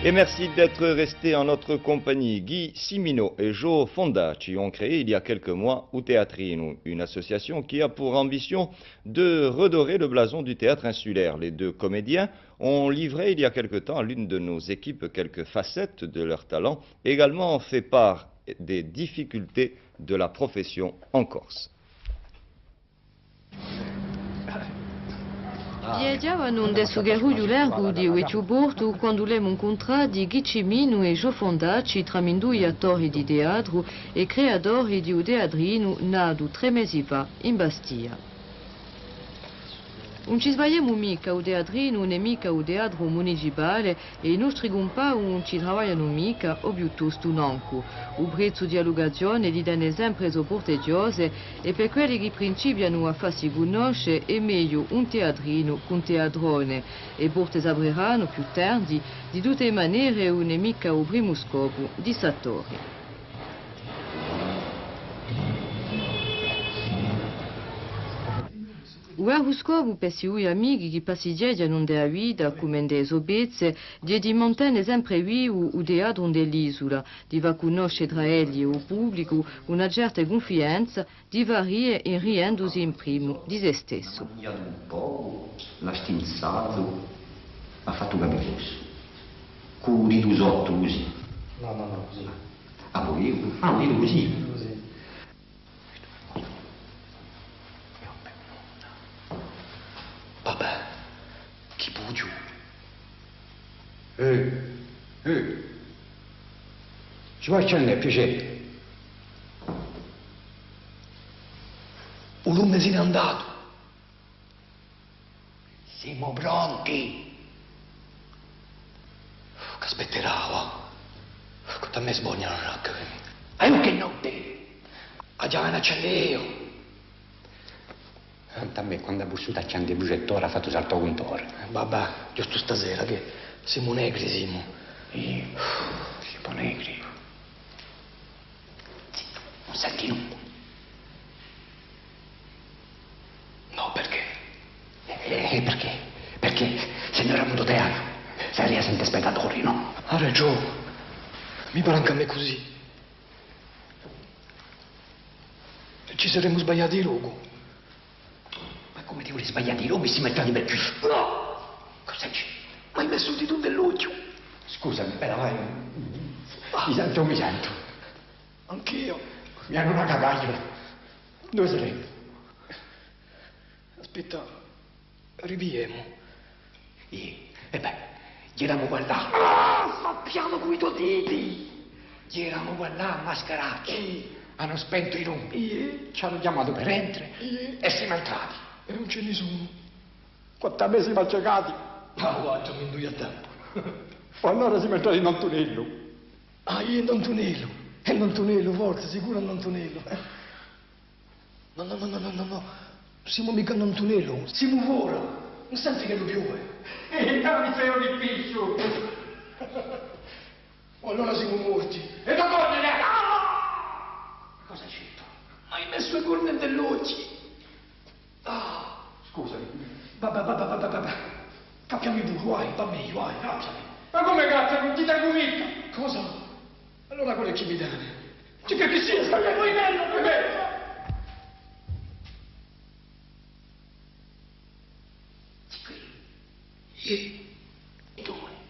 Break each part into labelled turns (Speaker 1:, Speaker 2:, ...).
Speaker 1: Et merci d'être resté en notre compagnie. Guy Cimino et Joe Fondacci ont créé il y a quelques mois U Teatrino, une association qui a pour ambition de redorer le blason du théâtre insulaire. Les deux comédiens ont livré il y a quelque temps à l'une de nos équipes quelques facettes de leur talent, également fait part des difficultés de la profession en Corse.
Speaker 2: Viaggiavano de sugherugli largo di Ueciubortu quando l'emo incontrati Guy Cimino e Joe Fondacci, tramindui attori di teatro e creatori di U Teatrino, nato 3 mesi fa in Bastia. Non ci sbagliamo mica, U Teatrino non è mica un teatro municipale e i nostri compagni non ci lavorano mica, o piuttosto manco. Il prezzo di allocazione li danno sempre sopporteggiose e per quelli che principiano a farsi conoscere è meglio un teatrino che un teatrone e porte sapreranno più tardi di tutte le maniere non è mica il primo scopo di Sartori. O scopo per i amici che passeggiano nella vita come nelle sobezze, di mantenere sempre vivo il teatro dell'isola, di far conoscere tra egli e il pubblico una certa confidenza, di variare e riendosi in primo di se stesso.
Speaker 3: Un po', l'ha stinzato, ha fatto capitoso. Curi tu sotto così.
Speaker 4: No, così.
Speaker 3: Ah, poi io? Ah, io così. Vabbè, chi può?
Speaker 4: Ci vuoi accendere, piacere?
Speaker 3: Un lume se n'è andato. Siamo pronti. Che aspetterava. Che a me sbogna non ha capito. E che non te? A già ne accende io.
Speaker 4: A me quando ha bussuto accende il bucettore ha fatto salto con tore.
Speaker 3: Vabbè, giusto stasera che siamo negri, siamo.
Speaker 4: Siamo negri.
Speaker 3: Zitto, non senti nulla. No, perché?
Speaker 4: Perché? Perché se noi eravamo da teatro, saremmo sempre spettatori, no?
Speaker 3: Ha ragione. Mi pare anche a me così. Ci saremmo sbagliati di luogo.
Speaker 4: Come ti vuoi sbagliare i robi si mettono per qui?
Speaker 3: No!
Speaker 4: Cosa c'è?
Speaker 3: Ma hai messo di tu dell'occhio.
Speaker 4: Scusami, però vai. Mi sento.
Speaker 3: Anch'io.
Speaker 4: Mi hanno una cagagliola. Dove saremo?
Speaker 3: Aspetta, riviemo.
Speaker 4: E beh, gli eravamo qua là.
Speaker 3: Sappiamo con i tuoi diti.
Speaker 4: Gli eravamo qua là, mascherati. Hanno spento i rompi. Ci hanno chiamato per entrare. E siamo entrati.
Speaker 3: E non ce ne sono.
Speaker 4: 4 mesi siamo accecati.
Speaker 3: Ma guarda, mi indui a tempo.
Speaker 4: Allora siamo entrati in Antonello.
Speaker 3: Ah, io in Antonello. E in Antonello, forza, sicuro in Antonello. No. Siamo mica in Antonello, siamo fuori. Non senti che lo piove.
Speaker 4: E non mi sei di piscio.
Speaker 3: Allora siamo morti.
Speaker 4: E da dove ne Cosa c'è?
Speaker 3: Hai messo i corni dell'occhio.
Speaker 4: Scusami.
Speaker 3: Vabbè. Cappiami pure, va meglio, vai, cappiami.
Speaker 4: Ma come cazzo, non ti dai convinta?
Speaker 3: Cosa? Allora quello è chi mi dà.
Speaker 4: C'è che sia, sta che vuoi bello,
Speaker 3: Dove?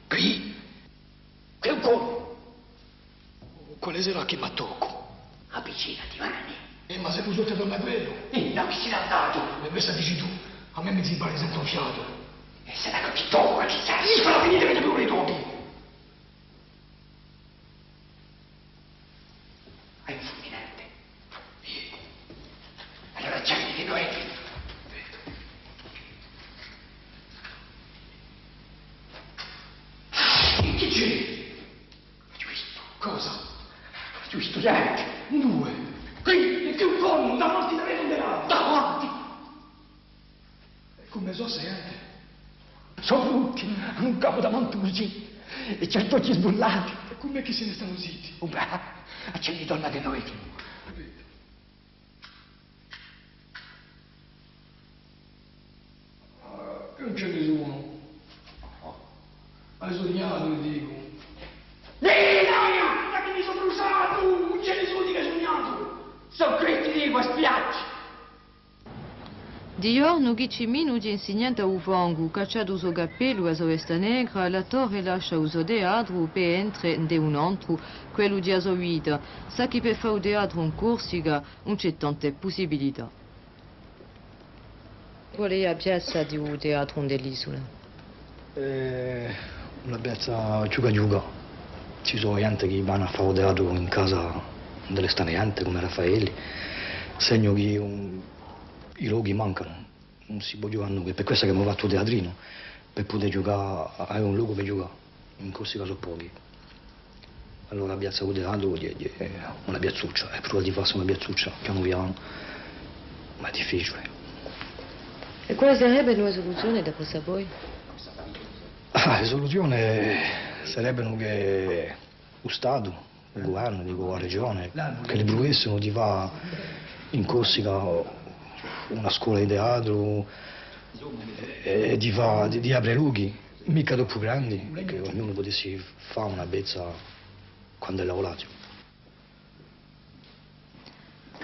Speaker 3: Qui? Che un colpo. Quale sarà che mi tocco?
Speaker 4: Avvicinati, mani.
Speaker 3: Ma se tu sotto torna quello?
Speaker 4: Da chi si è andato?
Speaker 3: E questa dici tu, a me mi zimbare senza un fiato.
Speaker 4: E se la che tocca, chi sa? Farà finire che pure i topi. Hai un fulminante. Allora accendi che noi vedo. Che c'è? Hai visto?
Speaker 3: Cosa?
Speaker 4: Hai visto gli archi?
Speaker 3: 2.
Speaker 4: Qui, e più con, davanti da me non derà. Davanti.
Speaker 3: E come so se
Speaker 4: Sono tutti, un capo da Montusi. E certo ci sbullati.
Speaker 3: E come che se ne stanno zitti?
Speaker 4: Accendi donna che noi.
Speaker 3: Non ce ne sono. Hai sognato, ti dico.
Speaker 4: Nina, che mi sono bruciato, non ce ne sono di che sognato. Sono questi di questi spiaggi.
Speaker 2: Di giorno Ghici minuti insegnante a Uvangu, cacciato uso cappello a Sovesta Negra, la torre lascia uso teatro per entrare in un altro, quello di Asoida. Sa chi per fare teatro in Corsica non c'è tante possibilità. Qual è la piazza di un teatro dell'isola?
Speaker 3: Una piazza giuga. Ci sono gente che vanno a fare teatro in casa delle staneante come Raffaelli. Segno che i luoghi mancano, non si può giocare noi. Per questo che abbiamo fatto teatrino, per poter giocare, hai un luogo per giocare. In Corsica sono pochi. Allora la piazza del teatro è una piazzuccia, è provare di farsi una piazzuccia piano piano, ma è difficile.
Speaker 2: E quale sarebbe la soluzione da questa poi?
Speaker 3: La soluzione sarebbe che lo Stato, il governo, dico, la regione, che li proponessero di fare in Corsica una scuola di teatro e di aprire luoghi, mica troppo grandi, che ognuno potesse fare una bezza quando è lavorato.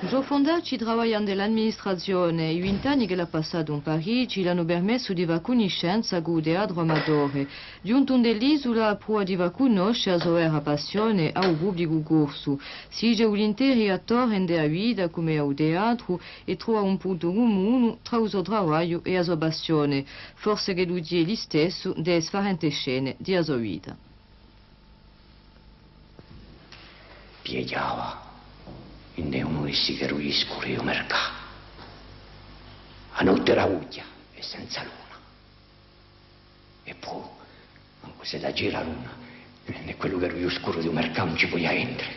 Speaker 2: Gio Fondacci lavora nell'amministrazione. I 20 anni che l'ha passato in Parigi l'hanno permesso di avere conoscenza con il teatro amatore. Giunto dell'isola, prova di conoscere la sua passione al pubblico corso. Sige l'intero attore della vita come al teatro e trova un punto comune tra il suo lavoro e la sua passione. Forse che lui è lo stesso delle sfarente scene della sua vita.
Speaker 4: Piegava. Ne uno di si che lui scuri o mercato. A notte era uglia e senza luna. E poi, anche se da gira luna, né quello che lui scuro di un mercato non ci poteva entrare.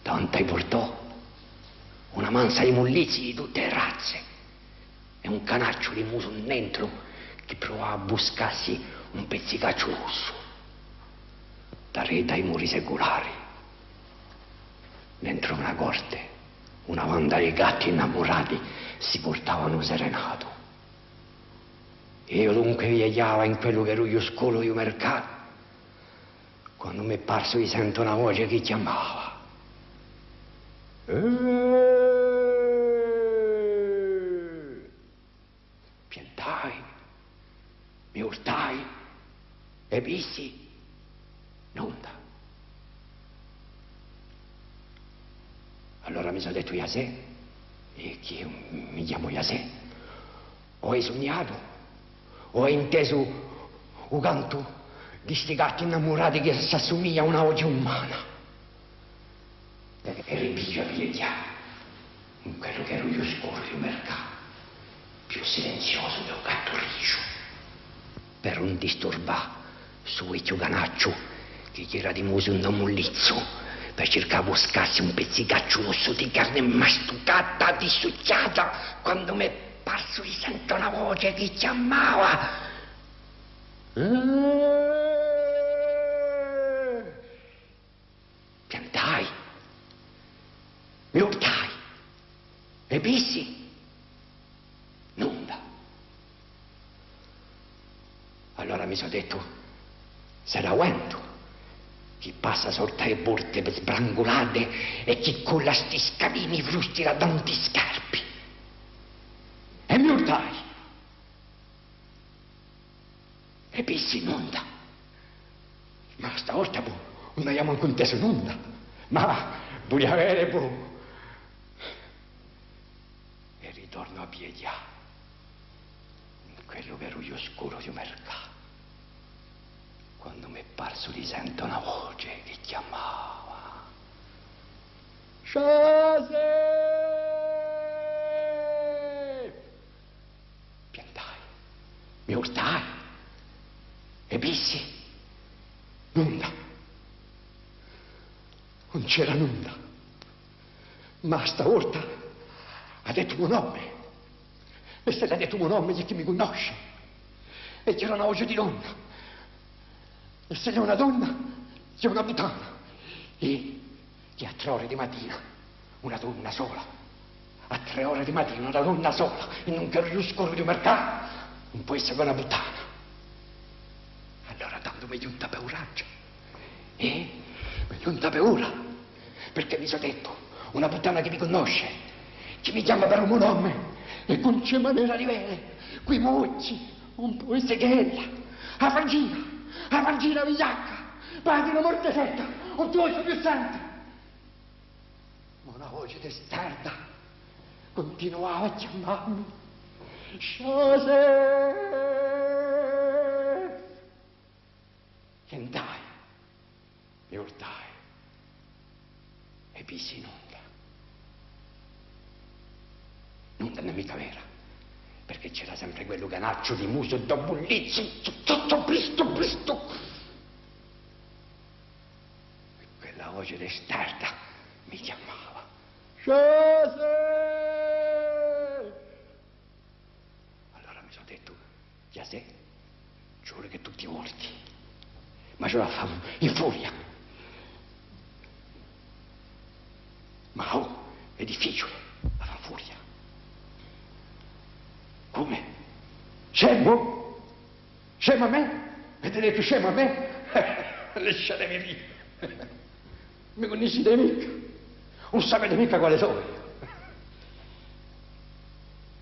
Speaker 4: Davanti ai portò una mansa di mollizi di tutte le razze e un canaccio di muso dentro che provava a buscarsi un pezzicaccio rosso. Da rete ai muri secolari. Dentro una corte, una banda di gatti innamorati si portavano serenato. Io dunque vegliava in quello che era lo scolo di mercato, quando mi è parso di sento una voce che chiamava. Piantai, mi urtai, e vissi, nonda. Allora mi sono detto, Iasè, e che io mi chiamo Iasè, ho sognato, ho inteso un canto di sti gatti innamorati che si assomiglia a una voce umana. E ripiglio a piegare in quello che ero io scuro di un mercato, più silenzioso del gatto riccio, per non disturbare su vecchio canaccio che gli era di muso un mollizzo, per cercare di buscarsi un pezzicaccio rosso di carne masticata, disucciata, quando mi è parso di sento una voce che chiamava. Piantai, mi urtai, e vissi, nulla. Allora mi sono detto, sarà vento. Chi passa sotto le porte sbrangolate e chi colla sti scalini frusti da tanti scarpi. E mi urtai. E pissi in onda. Ma stavolta non abbiamo conteso in onda. Ma voglio avere E ritorno a pieggia in quello che ero io scuro di un mercato. Quando mi è parso di sento una voce che chiamava. Joseph! Piantai, mi urtai e vissi. Nulla. Non c'era nulla. Ma stavolta ha detto un nome. E se l'ha detto un nome di chi mi conosce. E c'era una voce di donna. E se è una donna, c'è una puttana. E che a 3 ore di mattina, una donna sola. A 3 ore di mattina, una donna sola, in un chiaroscuro di un mercato, non può essere una puttana. Allora, dandomi giunta pauraccia, Mi è giunta paura, perché mi sono detto, una puttana che mi conosce, che mi chiama per un nome, e con c'è maniera di vere, qui mucci, un po' in seghella, a Fangina vigliacca, pagina morte setta, un tuo più santo. Ma una voce testarda continuava a chiamarmi, Joseph! E andai, e urtai, e visi in onda. Non è mica vera, perché c'era sempre quello ganaccio di muso da bullizzo, tutto presto. E quella voce testarda mi chiamava, Joseph! Allora mi sono detto, già sei, ci vuole che tutti morti. Ma ce la famo in furia. Ma è difficile, la fa furia. Come? Scemo? Scemo a me? Avete detto scemo a me? Lasciatemi lì. Mi conoscete mica? Non sapete mica quale sono io.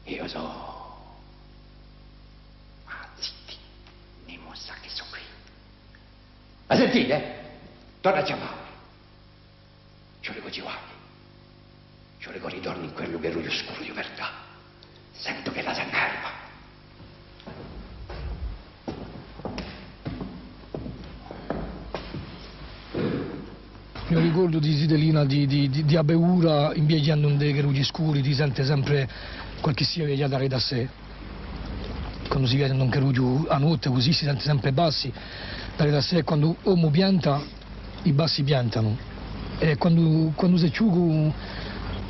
Speaker 4: Io so. Ma zitti, non sa che sono qui. Ma sentite? Torna a chiamarmi. Ci volevo Giovanni. Ci volevo ritorno in quel luogo oscuro di verità. Sento che la si annerva.
Speaker 3: Mi ricordo di Sidelina di Abeura, impiegando un dei grugli scuri, ti sente sempre qualche sia vegliata da sé. Quando si vede un caruglio a notte così si sente sempre bassi, da sé, quando l'uomo pianta, i bassi piantano. E quando si ciugo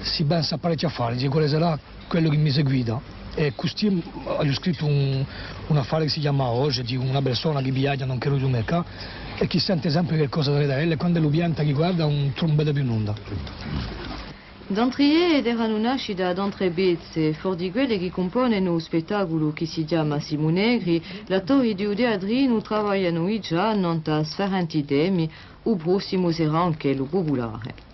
Speaker 3: si pensa parecchio a fare, dice quale sarà quello che mi seguita. E così ho scritto un affare che si chiama Oggi, di una persona che viaggia non credo sul mercato e che sente sempre qualcosa da vedere, e quando lo pianta che guarda un trombetta più nonda.
Speaker 2: D'Antrier erano nascita d'André Bezze, Fordigwelle che compone uno spettacolo che si chiama Simonegri, l'attori di Odeadrino lavorano già nella differenti temi, o prossimo sarà anche lo popolare.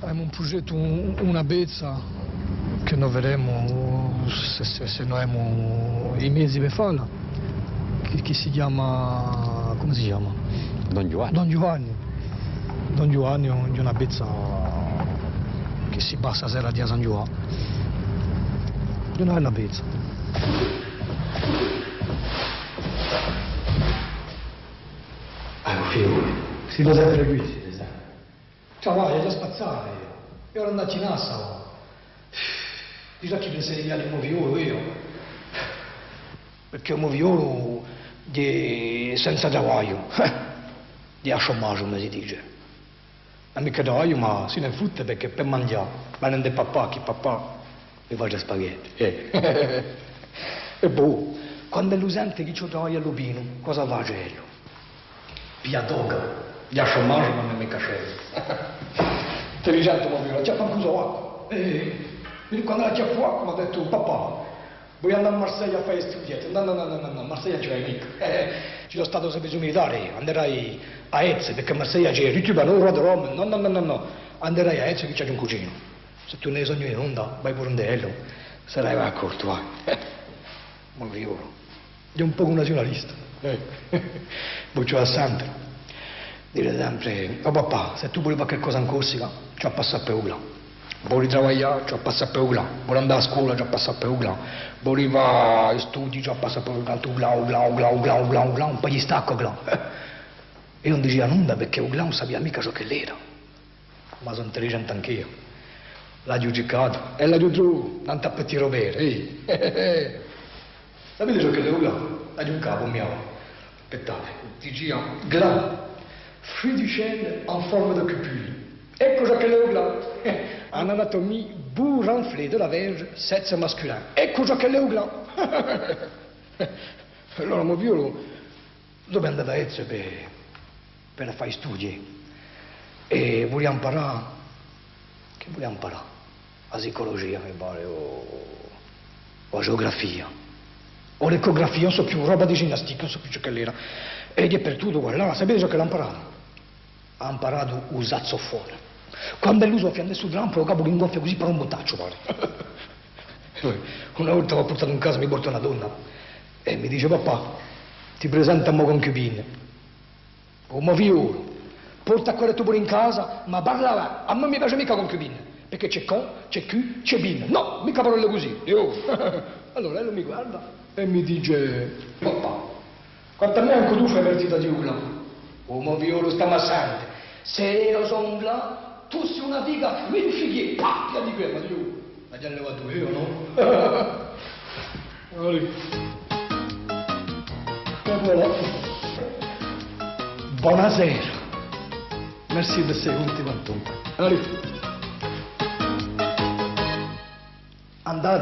Speaker 3: Abbiamo un progetto, una bezza, che noi vedremo se noi abbiamo i mezzi per farla, che si chiama, come si chiama?
Speaker 1: Don Giovanni.
Speaker 3: Don Giovanni è una bezza che si passa la sera di San Giovanni. Non è una bezza.
Speaker 4: Fiori.
Speaker 3: Si lo sempre qui, si lo sempre. Ciao, vai, già spazzare io. E ora andare in Nassau. Dice che pensi di un moviolo io. Perché un moviolo senza travaglio. Di asciommaggio, come si dice. Non mica travaglio, ma si ne fotte perché per mangiare. Ma non è papà, chi papà mi faccia spaghetti. E boh, quando è l'usante che ci travaglia a Lupino, cosa fa Gello? Via doga, di asciommaggio non è mica scelto. Intelligente moviolo, c'è qualcosa acqua. Quando la chiappo acqua mi ha detto, papà, vuoi andare a Marsiglia a fare studiette? No, a Marsiglia non ci vai mica. Ci sono stato servizio militare io, andrai a Ezze, perché a Marsiglia c'è Ritubano, Roma, no, andrai a Ezze che c'è un cugino. Se tu ne hai sogno in onda, vai pure un dello, sarai accorto, vai. Moviolo, è un po' un nazionalista. Buccio a Sandro, dire sempre, oh papà, se tu vuoi fare qualcosa in Corsica, ci ha passato per Ugla. Vuoi lavorare, ci ha passato per Ugla. Vuoi andare a scuola, ci ha passato per Ugla. Vuoi fare ai studi, ci ha passato per Ugla. Ugla, un po' di stacco Ugla. E non diceva nulla perché Ugla non sapeva mica ciò che l'era. Ma sono intelligente anch'io. L'ha giudicato e l'ha giudicato, non ti appettiro bene. Sapete ciò che è Ugla? L'ha giudicato mio. Aspettate, diceva gland, fridicelle en forme de cupule. Ecco ciò che è l'eugla. Anatomie bourg-renflée de la verge, sexe masculin. Ecco ciò che è l'eugla. Allora, mio figlio, dove è andato a Ezio per fare studi? E vogliamo imparare, che vogliamo imparare? La psicologia, mi pare, o la geografia. o l'ecografia, non so più, roba di ginnastica, non so più ciò che era. Ed è per tutto, guarda, sapete ciò che l'ha imparato? Ha imparato un sassofone. Quando è l'uso a fianco sul lampo, lo capo che ingonfia così per un bottaccio, pare. Una volta mi ha portato in casa, mi porta una donna e mi dice: papà, ti presento a mia concubina, un mio figliolo, porta quello pure in casa, ma parla là, a me mi piace mica concubina, perché c'è con, c'è qui, c'è bin, no, mica parole così. Io. Allora lei mi guarda e mi dice: papà, quanto a me anche tu fai partita di urla, un mio figliolo sta massante, se io sono là, tu sei una figa, mi figli, pappia di quella, io. Ma già levato io, no? Buonasera. Merci per essere venuti con tu. Andate.